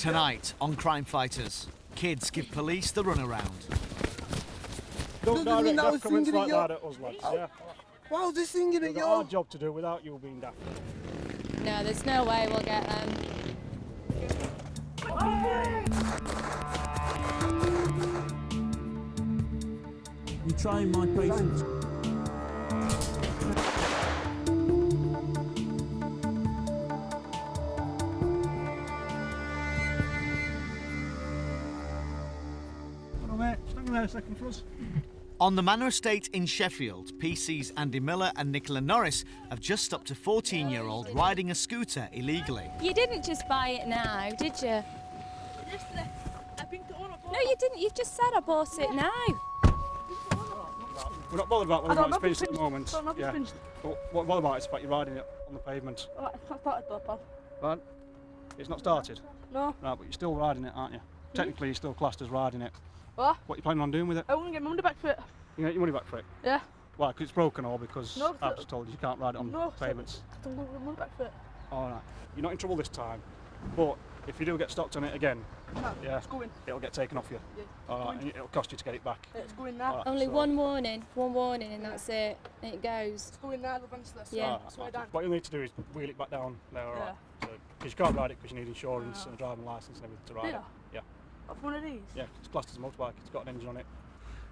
Tonight on Crime Fighters, kids give police the runaround. Don't direct daft comments like that at us, lads, yeah? Why was this thing in We've got our job to do without you being daft. No, there's no way we'll get them. You trying my patience? Second for us. On the Manor Estate in Sheffield, PC's Andy Miller and Nicola Norris have just stopped a 14-year-old riding a scooter illegally. You didn't just buy it now, did you? No, you didn't. You just said I bought it now. We're not bothered about whether or not it's finished at the moment. Yeah. But what we're bothered about is about you riding it on the pavement. Oh, it's not started, Papa. Right? It's not started? No. Right, but you're still riding it, aren't you? Technically, you're still classed as riding it. What? What are you planning on doing with it? I want to get my money back for it. You get your money back for it? Yeah. Why? Because it's broken or because No, I've just told you you can't ride it on pavements? I don't want my money back for it. Alright. You're not in trouble this time, but if you do get stopped on it again, No, it's going. it'll get taken off you. Yeah. Alright, and it'll cost you to get it back. It's going now. Right, Only so- one warning, and that's it. And it goes. It's going now, eventually. Yeah. That's why I don't. What you'll need to do is wheel it back down there, alright? Because you can't ride it because you need insurance and a driving licence and everything to ride it. Yeah. Off one of these? Yeah, it's classed as a motorbike, it's got an engine on it.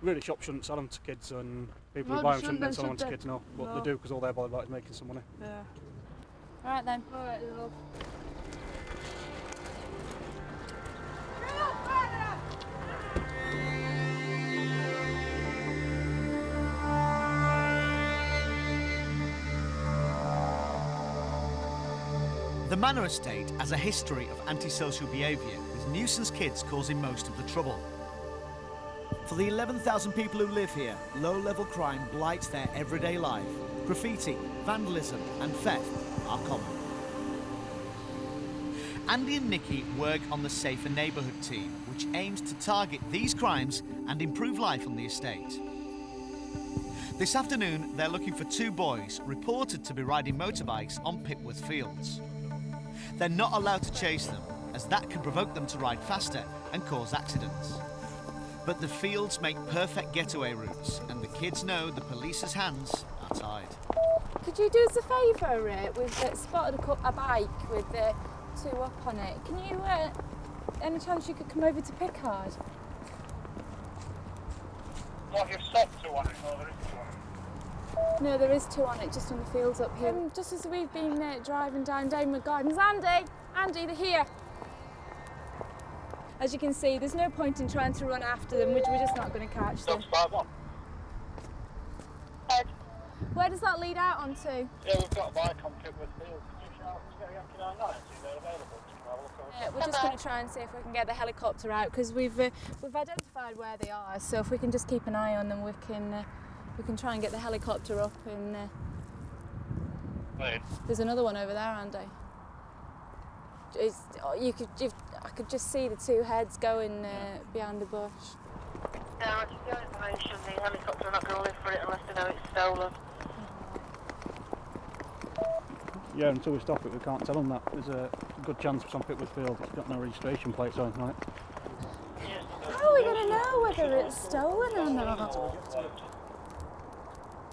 Really, shops shouldn't sell them to kids and people No, who buy they them shouldn't then shouldn't, sell them to should kids, no. But No. they do because all they're bothered about is making some money. Yeah. Alright then. Alright, love. The Manor Estate has a history of antisocial behaviour, with nuisance kids causing most of the trouble. For the 11,000 people who live here, low-level crime blights their everyday life. Graffiti, vandalism and theft are common. Andy and Nikki work on the Safer Neighbourhood team, which aims to target these crimes and improve life on the estate. This afternoon, they're looking for two boys reported to be riding motorbikes on Pipworth Fields. They're not allowed to chase them, as that can provoke them to ride faster and cause accidents. But the fields make perfect getaway routes, and the kids know the police's hands are tied. Could you do us a favour? We've spotted a bike with two up on it. Can you, any chance you could come over to Pickard? What, you've stopped two on it? No, there is two on it. No, there is two on it, just in the fields up here. Just as we've been driving down Danewood Gardens. Andy, they're here. As you can see, there's no point in trying to run after them. We're just not going to catch them. Where does that lead out onto? Yeah, we've got a bike on Pipworth Field. Can you shout to get Yankee 99 see they're available? We're just going to try and see if we can get the helicopter out, because we've identified where they are. So if we can just keep an eye on them, we can try and get the helicopter up. And there's another one over there, Andy. I could just see the two heads going behind the bush. Yeah, I just got information. The helicopter are not going to live for it unless they know it's stolen. Yeah, until we stop it, we can't tell them that. There's a good chance it's on Pipworth Field. It's got no registration plates or anything on it. How are we going to know whether it's stolen or not?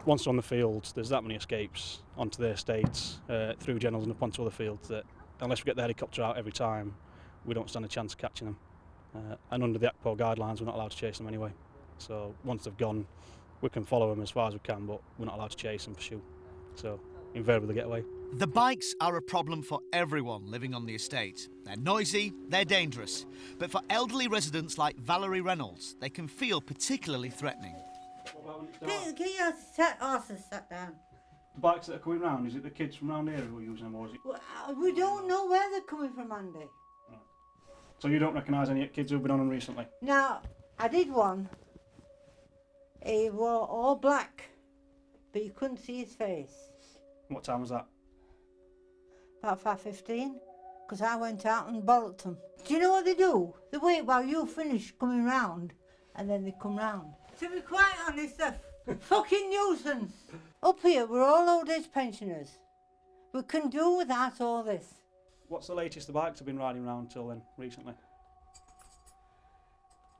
Once they're on the fields, there's that many escapes onto their estates, through Generals and up onto other fields, that unless we get the helicopter out every time, we don't stand a chance of catching them. And under the ACPO guidelines, we're not allowed to chase them anyway. So once they've gone, we can follow them as far as we can, but we're not allowed to chase and pursue. So invariably they get away. The bikes are a problem for everyone living on the estate. They're noisy, they're dangerous. But for elderly residents like Valerie Reynolds, they can feel particularly threatening. Can you sit Arson sat down? The bikes that are coming round, is it the kids from round here who are using them, or is it? Well, we don't know where they're coming from, Andy. Right. So you don't recognise any kids who've been on them recently? Now, I did one. He wore all black, but you couldn't see his face. What time was that? About 5:15, because I went out and bollocked them. Do you know what they do? They wait while you finish coming round, and then they come round. To be quite honest, they're fucking nuisance. Up here, we're all old age pensioners. We can do without all this. What's the latest the bikes have been riding around till then, recently?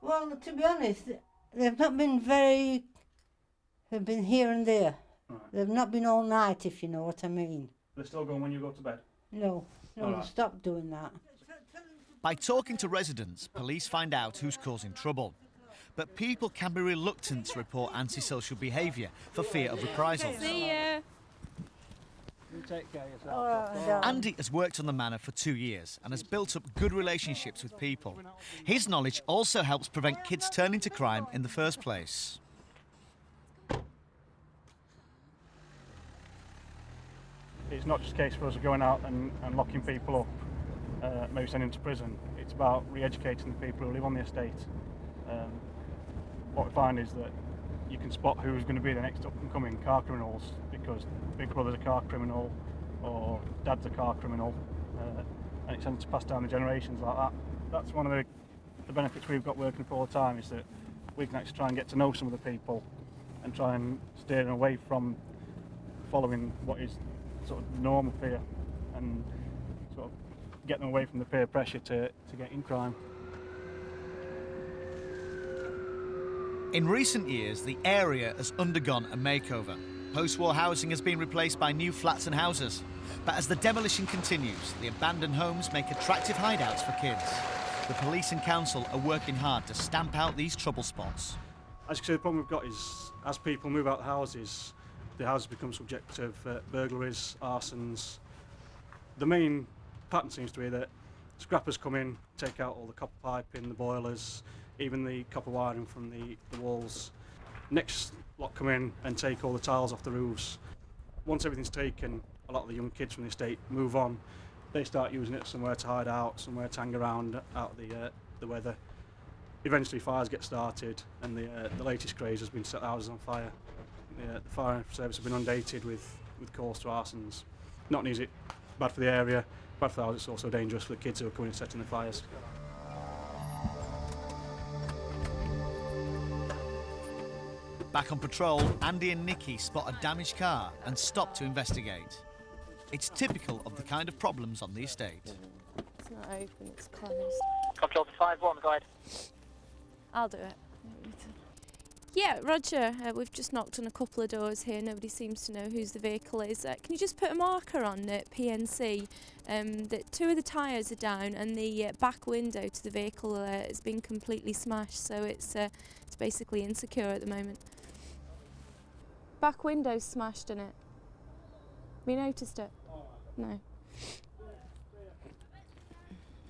Well, to be honest, they've not been very... They've been here and there. Right. They've not been all night, if you know what I mean. They're still going when you go to bed? No, All right. stop doing that. By talking to residents, police find out who's causing trouble. But people can be reluctant to report antisocial behaviour for fear of reprisals. See ya. You take care of yourself. Andy has worked on the manor for 2 years and has built up good relationships with people. His knowledge also helps prevent kids turning to crime in the first place. It's not just a case for us going out and locking people up, maybe sending them to prison. It's about re-educating the people who live on the estate. What we find is that you can spot who's going to be the next up-and-coming car criminals because big brother's a car criminal or dad's a car criminal, and it tends to pass down the generations like that. That's one of the benefits we've got working up all the time, is that we can actually try and get to know some of the people and try and steer them away from following what is sort of normal fear and sort of get them away from the peer pressure to get in crime. In recent years, the area has undergone a makeover. Post-war housing has been replaced by new flats and houses. But as the demolition continues, the abandoned homes make attractive hideouts for kids. The police and council are working hard to stamp out these trouble spots. As you can see, the problem we've got is as people move out the houses become subject to burglaries, arsons. The main pattern seems to be that scrappers come in, take out all the copper piping, the boilers, even the copper wiring from the walls. Next lot come in and take all the tiles off the roofs. Once everything's taken, a lot of the young kids from the estate move on. They start using it somewhere to hide out, somewhere to hang around out of the weather. Eventually fires get started, and the latest craze has been to set the houses on fire. The fire service have been inundated with calls to arsons. Not only is it bad for the area, bad for the house, it's also dangerous for the kids who are coming and setting the fires. Back on patrol, Andy and Nikki spot a damaged car and stop to investigate. It's typical of the kind of problems on the estate. It's not open, it's closed. Control to 5-1, go ahead. I'll do it. Yeah, Roger, we've just knocked on a couple of doors here. Nobody seems to know whose the vehicle is. Can you just put a marker on PNC that 2 of the tyres are down and the back window to the vehicle has been completely smashed, so it's basically insecure at the moment. Back window's smashed in it. Have you noticed it? No.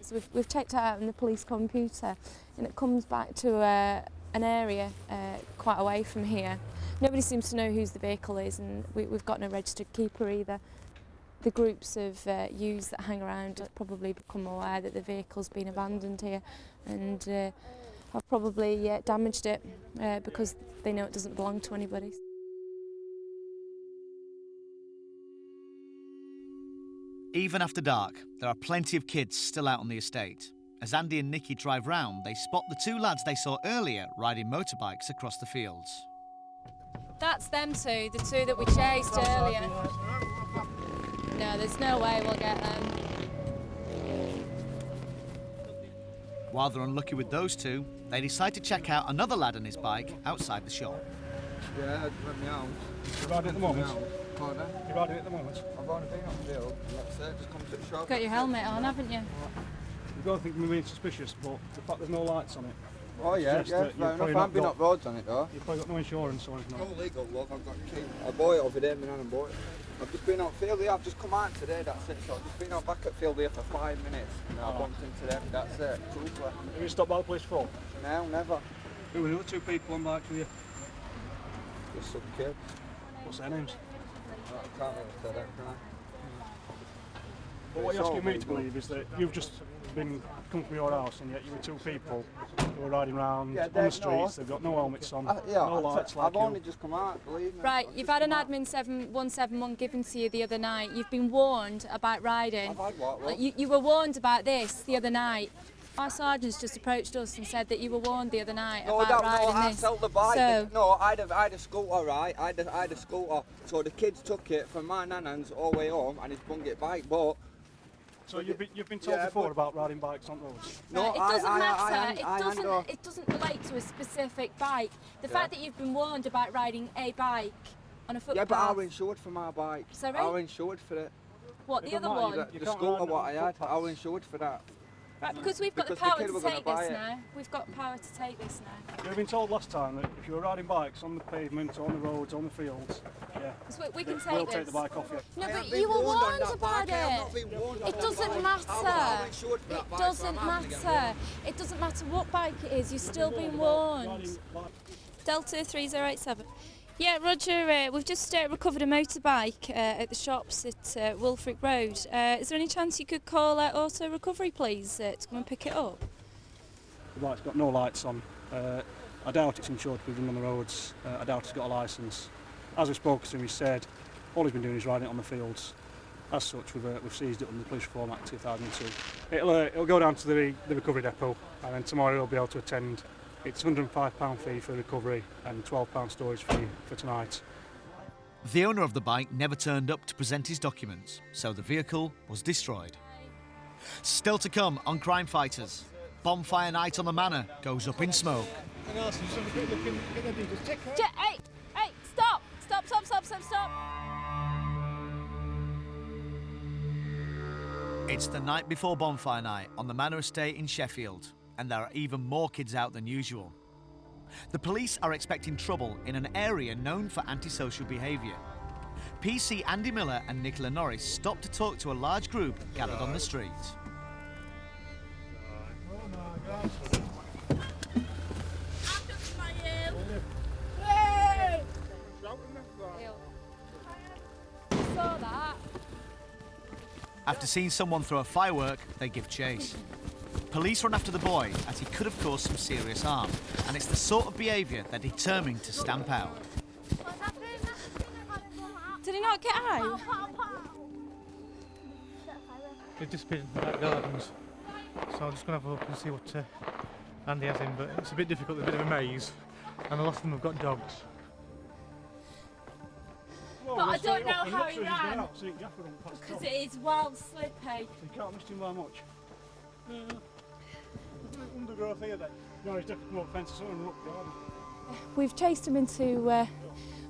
So we've checked it out in the police computer, and it comes back to an area quite away from here. Nobody seems to know whose the vehicle is, and we've got no registered keeper either. The groups of youths that hang around have probably become aware that the vehicle's been abandoned here, and have probably damaged it because they know it doesn't belong to anybody. Even after dark, there are plenty of kids still out on the estate. As Andy and Nikki drive round, they spot the 2 lads they saw earlier riding motorbikes across the fields. That's them 2, the 2 that we chased earlier. No, there's no way we'll get them. While they're unlucky with those 2, they decide to check out another lad on his bike outside the shop. Yeah, let me out. You're riding at the moment? Pardon? You're riding at the moment? I've only been on field, that's it, just come to the shop. Got your helmet on, haven't you? You don't think we're being suspicious, but the fact there's no lights on it. Oh yeah, suggests yeah, that fair enough. I've been up roads on it though. You've probably got no insurance or anything. No legal look, I've got a key. I bought it over there, my nan and bought it. I've just been out field here, I've just come out today, that's it. So I've just been out back at field here for 5 minutes. And I bumped into them, that's it. Truthfully. Have you stopped by the police before? No, never. Who were the other 2 people on bikes with you? Just some kids. What's their names? I can't really say that, can I? But what you're asking me to believe is that you've just come from your house and yet you were 2 people who were riding around on the streets, they've got no helmets on, no lights like I've only just come out, believe me. Right, you've had an admin 171 given to you the other night. You've been warned about riding. I've had what? You were warned about this the other night. Our sergeants just approached us and said that you were warned the other night about riding this. I sold the bike. So, no, I had a scooter, right? I had a scooter. So the kids took it from my nan's all the way home and he's bung it back. But So you've been told before about riding bikes on roads? No, it doesn't matter. I It doesn't relate to a specific bike. The fact that you've been warned about riding a bike on a footpath. Yeah, but I was insured for my bike. Sorry? I was insured for it. What, the other one? The scooter what I had, I was insured for that. Right, because we've got the power to take this now. We've got power to take this now. You've been told last time that if you were riding bikes on the pavement, on the roads, on the fields, yeah, we can we'll take take the bike off you. No, but you were warned about it. It doesn't matter. It doesn't matter. It doesn't matter what bike it is. You've still been warned. Delta 3087. Yeah, Roger, we've just recovered a motorbike at the shops at Wilfrick Road. Is there any chance you could call Auto Recovery, please, to come and pick it up? The bike's got no lights on. I doubt it's insured with them on the roads. I doubt it's got a licence. As we spoke to him, he said all he's been doing is riding it on the fields. As such, we've seized it under the Police Reform Act 2002. It'll go down to the recovery depot, and then tomorrow he'll be able to attend. It's £105 fee for recovery and £12 storage fee for tonight. The owner of the bike never turned up to present his documents, so the vehicle was destroyed. Still to come on Crime Fighters, Bonfire night on the manor goes up in smoke. Hey, stop! Stop! It's the night before Bonfire night on the Manor Estate in Sheffield, and there are even more kids out than usual. The police are expecting trouble in an area known for antisocial behaviour. PC Andy Miller and Nicola Norris stopped to talk to a large group gathered on the street. Saw that. After seeing someone throw a firework, they give chase. Police run after the boy as he could have caused some serious harm, and it's the sort of behaviour they're determined to stamp out. Did he not get out? They've disappeared in the back gardens, so I'm just going to have a look and see what Andy has in, but it's a bit difficult, a bit of a maze, and a lot of them have got dogs. But I don't know how he ran, because it is wild slippy. So you can't miss him by much. Undergrowth here then. No, he's definitely more fences on up garden. We've chased him into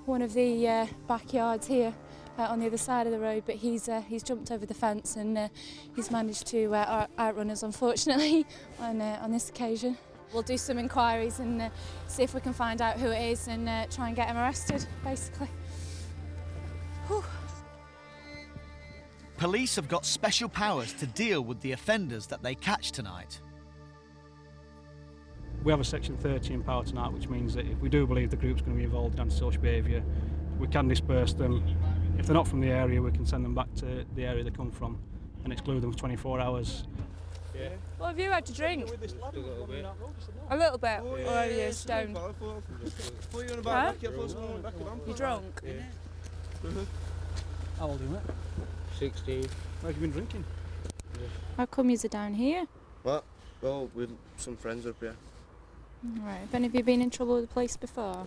one of the backyards here on the other side of the road, but he's jumped over the fence and he's managed to outrun us, unfortunately, on this occasion. We'll do some inquiries and see if we can find out who it is and try and get him arrested, basically. Whew. Police have got special powers to deal with the offenders that they catch tonight. We have a Section 30 in power tonight, which means that if we do believe the group's going to be involved in antisocial behaviour, we can disperse them. If they're not from the area, we can send them back to the area they come from and exclude them for 24 hours. Yeah. What have you had to drink? A little bit. Or are you stoned? Huh? You drunk? Yeah. How old are you, mate? 16. Where have you been drinking? How come you're down here? What? Well, with some friends up here. Right. Have any of you been in trouble with the police before?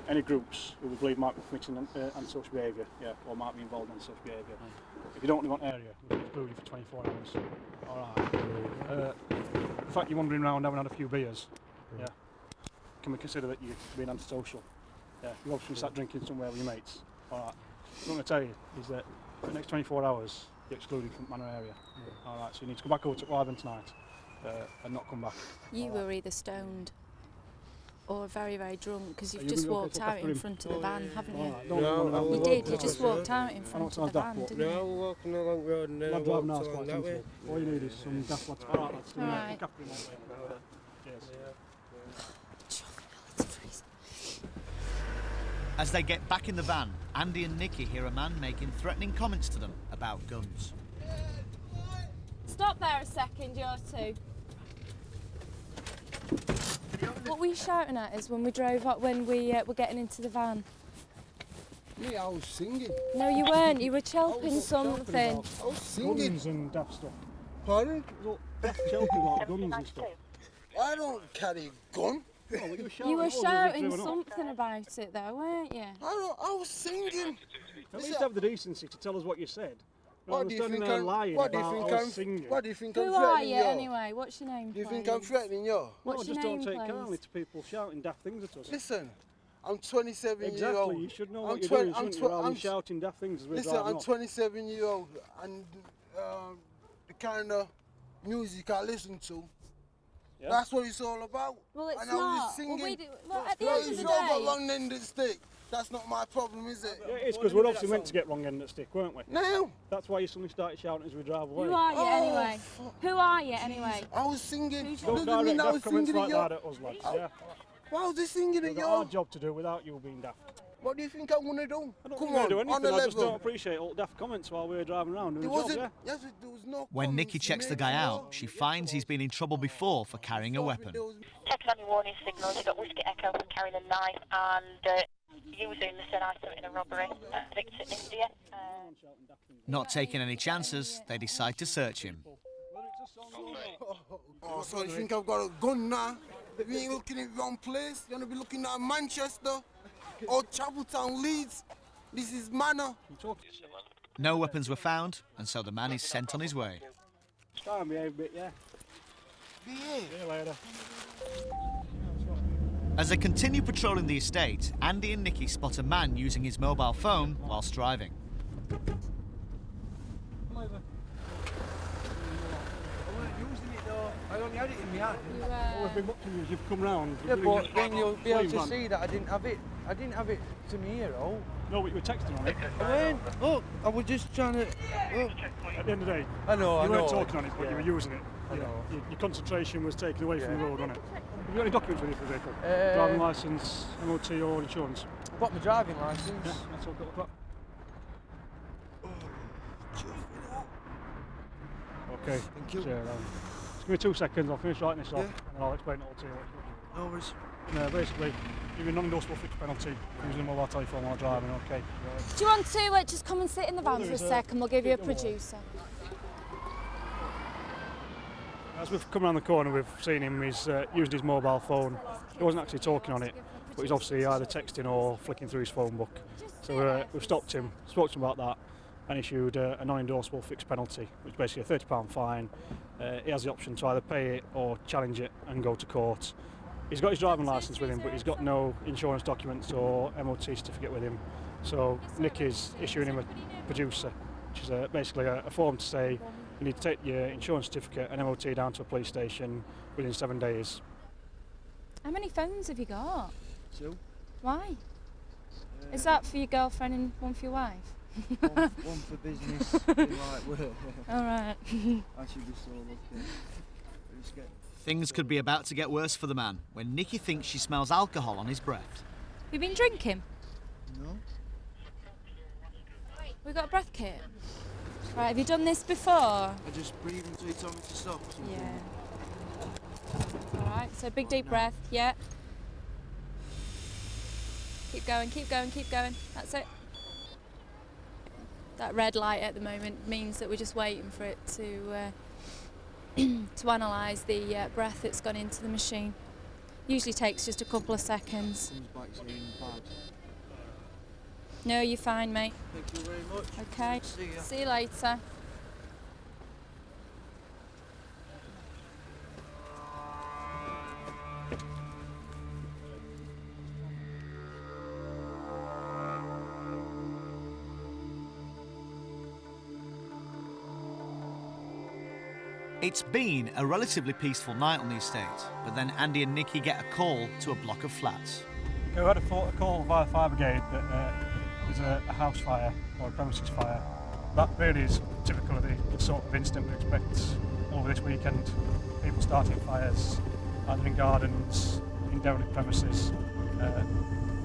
Any groups who we believe might be committing antisocial behaviour, yeah, or might be involved in antisocial behaviour. If you don't live on area, we'll exclude you for 24 hours. Alright. The fact you're wandering around having had a few beers, yeah, can we consider that you're being antisocial? Yeah, you obviously sat drinking somewhere with your mates. Alright. What I'm going to tell you is that for the next 24 hours, you're excluded from the Manor area. Alright, so you need to come back over to Wyvern tonight and not come back. You were either stoned or very, very drunk, because you've just walked out in front of the van, haven't you? No, you did, you just walked out in front of the van, didn't you? No, we're walking along the road and then I walked along that way. All you need is some daft lads. Alright, lads. Alright. Cheers. As they get back in the van, Andy and Nikki hear a man making threatening comments to them about guns. Stop there a second, you two. What were you shouting at us when we drove up, when we were getting into the van? Me, I was singing. No, you weren't. You were chelping something. I was singing. Guns and daft stuff. Pardon? Chelping about guns and stuff. I don't carry a gun. You were shouting something about it though, weren't you? I was singing. At least have the decency to tell us what you said. What do you think I'm lying what do you about think us I'm singing? What do you think I'm Who are threatening you you? anyway? What's your name, Do you please? think I'm threatening you? What's No, your just name, don't take please? kindly to people shouting daft things at us. Listen, I'm 27 years Exactly, old. you should know I'm what you're 20 doing, shouldn't you, rather than shouting daft things as we're Listen, driving I'm off. 27 years old, and the kind of music I listen to, Yeah. that's what it's all about. Well, it's and I was not. just singing. Well, at the Well, end of if the you've got day... long-ended stick, that's not my problem, is it? Yeah, it's because we're obviously meant to get wrong end of stick, weren't we? No. That's why you suddenly started shouting as we drive away. Who are you anyway? Who are you anyway? I was singing. Don't Doesn't mean direct I was daft comments singing like at that you. at us, lads, yeah? Why was I singing at We've got our you? job to do without you being daft. What do you think I'm gonna do? I don't Come think we're on, do anything, on the I just don't level. appreciate all daft comments while we're driving around doing It the job, wasn't. yeah? Yes, there was no. When comments Nikki checks the made, guy you know. out, she finds he's been in trouble before for carrying a weapon. Checking on your warning signals, you've got Whiskey Echo for carrying a knife and using the said item in a robbery at Victor, India. Not taking any chances, they decide to search him. Oh, so you think I've got a gun now? You ain't looking at the wrong place. You're gonna be looking at Manchester or Chapeltown, Leeds. This is Manor. No weapons were found, and so the man is sent on his way. Try and behave a bit, yeah. Behave. See you later. As they continue patrolling the estate, Andy and Nikki spot a man using his mobile phone whilst driving. I only had it in my hand. Well, we've been watching you as you've come round. Yeah, Really but good. then you'll be able to Flame, man. see that I didn't have it. I didn't have it to me ear hole. No, but you were texting on it. I went, look, I was just trying to. Look. At the end of the day, I know, you weren't talking on it, but you were using it. I know. Your concentration was taken away from the road, wasn't it? Have you got any documents with you for the vehicle? Uh, Driving licence, MOT or insurance? I've got my driving licence. Yeah, that's all got that. Okay, Thank you. Just give me 2 seconds, I'll finish writing this off and I'll explain it all to you. No worries. Basically, give you a non-endorsable fixed penalty for using a mobile telephone while driving, okay? Do you want to just come and sit in the van for a sec and we'll give you a producer? As we've come around the corner, we've seen him, he's using his mobile phone. He wasn't actually talking on it, but he's obviously either texting or flicking through his phone book. So we've stopped him, spoke to him about that, and issued a non-endorsable fixed penalty, which is basically a £30 fine. He has the option to either pay it or challenge it and go to court. He's got his driving licence with him, but he's got no insurance documents or MOT certificate with him. So Nick is issuing him a producer, which is basically a form to say you need to take your insurance certificate and MOT down to a police station within 7 days. How many phones have you got? 2. Why? Is that for your girlfriend and one for your wife? One for business, one like work. All right. I should be so lucky. Just get. Things could be about to get worse for the man when Nikki thinks she smells alcohol on his breath. You been drinking? No. We got a breath kit. Right, have you done this before? I just breathe until you tell me to stop. Or something. Yeah. All right, so big deep breath, yeah. Keep going, keep going, keep going. That's it. That red light at the moment means that we're just waiting for it to to analyse the breath that's gone into the machine. Usually takes just a couple of seconds. Comes back saying bad. No, you're fine, mate. Thank you very much. Okay. See ya. See you later. It's been a relatively peaceful night on the estate, but then Andy and Nikki get a call to a block of flats. Okay, we had a call via the fire brigade that there's a house fire or a premises fire. That really is typical of the sort of incident we expect over this weekend. People starting fires, either in gardens, in derelict premises,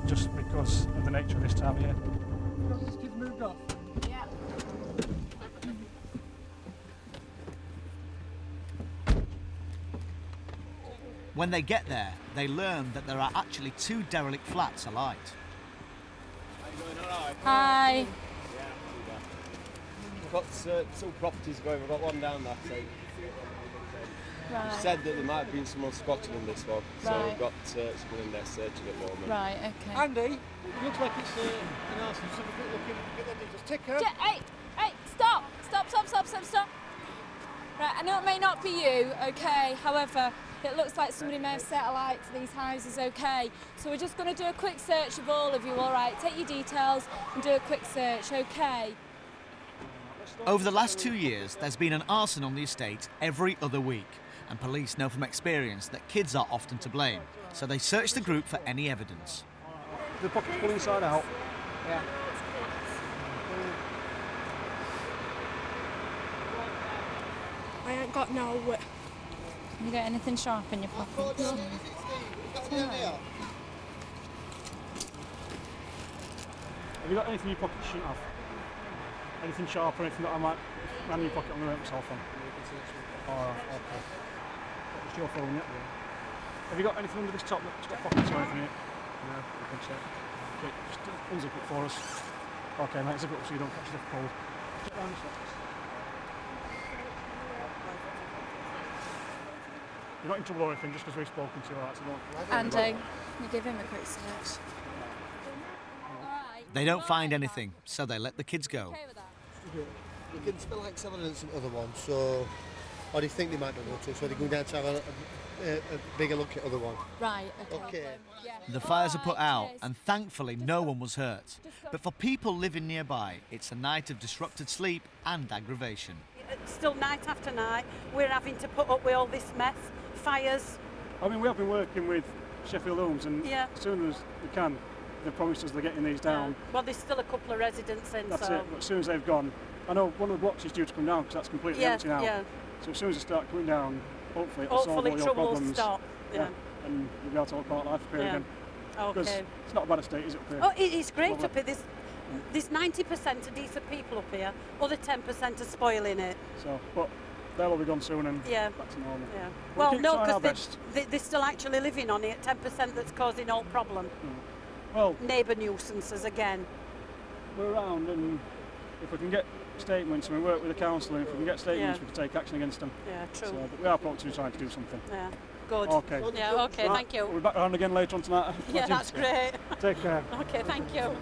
just because of the nature of this time of year. This kid moved off. Yeah. When they get there, they learn that there are actually 2 derelict flats alight. Hi. We've got 2 properties going, we've got one down that side. Right. She said that there might have been someone squatting in this one, so Right. we've got someone in there searching at the moment. Right, okay. Andy, it looks like it's an Arson. Just have a quick look in. Get that details. Take care. Hey, stop stop, stop. Right, I know it may not be you, okay, however, it looks like somebody may have set a light to these houses, okay? So we're just going to do a quick search of all of you, all right? Take your details and do a quick search, okay? Over the last 2 years, there's been an arson on the estate every other week, and police know from experience that kids are often to blame, so they search the group for any evidence. The pocket's full inside out. Yeah. I ain't got no... You got anything sharp in your pocket? No. Have you got anything in your pocket you shouldn't have? Anything sharp or anything that I might ram in your pocket on the myself on? Alright, okay. It's your phone, yeah? Have you got anything under this top that's got pockets or anything in it? No, I think so. Okay, just unzip it for us. Okay, mate, zip it up so you don't catch the cold. Check down this way. You're not in trouble or anything just because we've spoken to you, alright, so don't... Andy, you give him a quick search. They don't find anything, so they let the kids go. You can still like evidence in other ones, so... Or do you think they might not go to, so they go down to have a bigger look at other one? Right, okay. The fires are put out, and thankfully no one was hurt. But for people living nearby, it's a night of disrupted sleep and aggravation. Still night after night, we're having to put up with all this mess, fires. I mean, we have been working with Sheffield Homes, and as soon as we can, they've promised us they're getting these down. Well, there's still a couple of residents in, That's so... it, but as soon as they've gone, I know one of the blocks is due to come down because that's completely empty now. Yeah. So as soon as they start coming down, hopefully it'll solve all your trouble problems. will stop. Yeah. And you'll be able to look out life up here again. Because Okay. it's not a bad estate, is it, up here? Oh, it is great up here. There's 90% of decent people up here. Other 10% are spoiling it. So, but they'll all be gone soon and back to normal. Yeah. We'll Well, keep no, trying our because best. they're still actually living on it. 10% that's causing all problem. Well, neighbour nuisances again. We're around, and if we can get statements, and we work with the council, and if we can get statements, Yeah. we can take action against them. Yeah, true. So, but we are probably trying to do something. Yeah, good. Okay. Yeah, okay, Right, thank you. We'll be back around again later on tonight. Yeah, that's great. Take care. Okay, thank you.